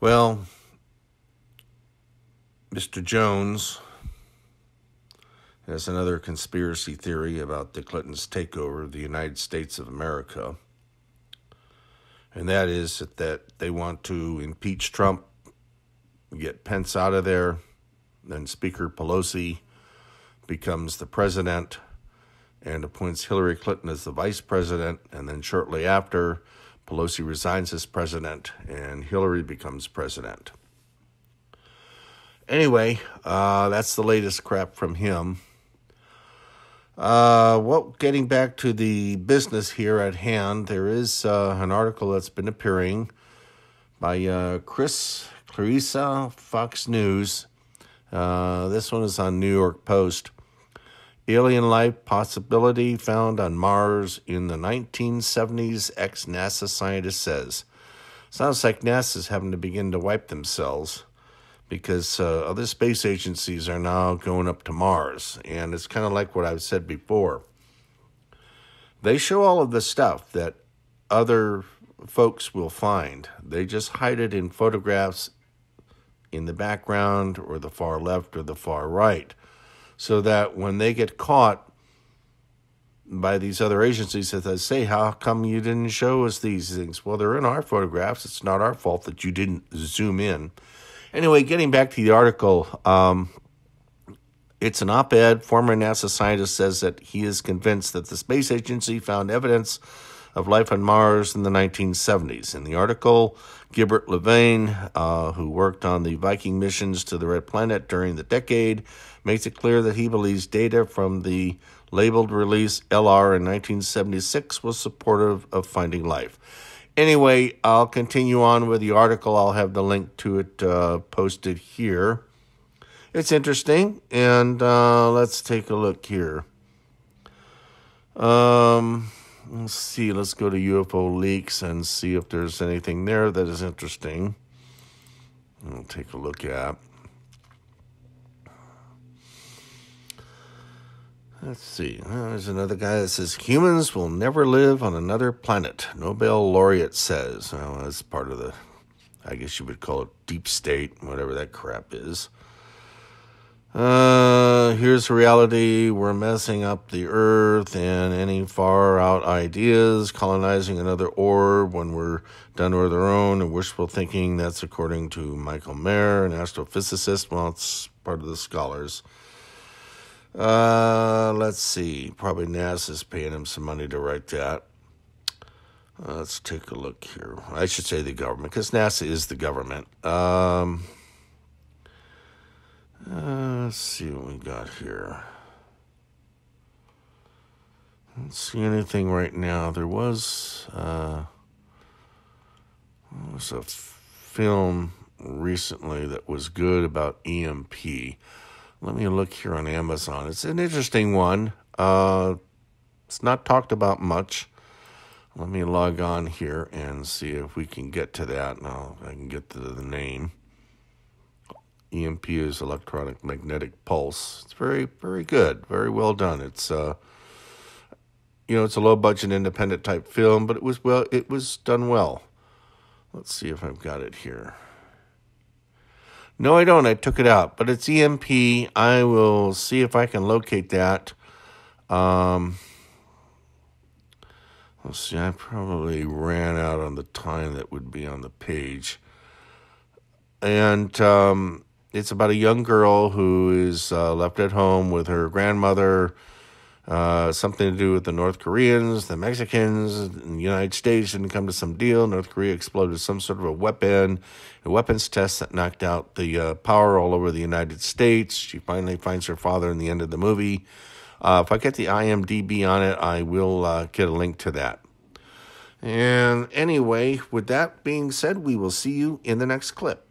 Well, Mr. Jones has another conspiracy theory about the Clintons' takeover of the United States of America. And that is that they want to impeach Trump, get Pence out of there, then Speaker Pelosi becomes the president and appoints Hillary Clinton as the vice president, and then shortly after, Pelosi resigns as president and Hillary becomes president. Anyway, that's the latest crap from him. Getting back to the business here at hand, there is an article that's been appearing by Clarissa, Fox News. This one is on New York Post. Alien life possibility found on Mars in the 1970s, ex-NASA scientist says. Sounds like NASA's having to begin to wipe themselves because other space agencies are now going up to Mars. And it's kind of like what I've said before. They show all of the stuff that other folks will find. They just hide it in photographs in the background or the far left or the far right, so that when they get caught by these other agencies, as I say, how come you didn't show us these things? Well, they're in our photographs. It's not our fault that you didn't zoom in. Anyway, getting back to the article, it's an op-ed. Former NASA scientist says that he is convinced that the space agency found evidence of life on Mars in the 1970s. In the article, Gilbert Levine, who worked on the Viking missions to the Red Planet during the decade, makes it clear that he believes data from the labeled release LR in 1976 was supportive of finding life. Anyway, I'll continue on with the article. I'll have the link to it posted here. It's interesting, and let's take a look here. Let's see. Let's go to UFO Leaks and see if there's anything there that is interesting. We'll take a look at. Let's see. There's another guy that says, humans will never live on another planet. Nobel laureate says. Well, that's part of the, I guess you would call it deep state, whatever that crap is. Here's reality. We're messing up the Earth and any far-out ideas, colonizing another orb when we're done with our own, and wishful thinking. That's according to Michael Mayer, an astrophysicist. Well, it's part of the scholars. Let's see. Probably NASA's paying him some money to write that. Let's take a look here. I should say the government, because NASA is the government. Let's see what we got here. I don't see anything right now. There was a film recently that was good about EMP. Let me look here on Amazon. It's an interesting one. It's not talked about much. Let me log on here and see if we can get to that. Now I can get to the name. EMP is electronic magnetic pulse. It's very, very good. Very well done. It's it's a low budget independent type film, but it was done well. Let's see if I've got it here. No, I don't. I took it out, but it's EMP. I will see if I can locate that. Let's see. I probably ran out on the time that would be on the page. And it's about a young girl who is left at home with her grandmother. Something to do with the North Koreans, the Mexicans, and the United States didn't come to some deal. North Korea exploded some sort of a weapons test that knocked out the power all over the United States. She finally finds her father in the end of the movie. If I get the IMDb on it, I will get a link to that. And anyway, with that being said, we will see you in the next clip.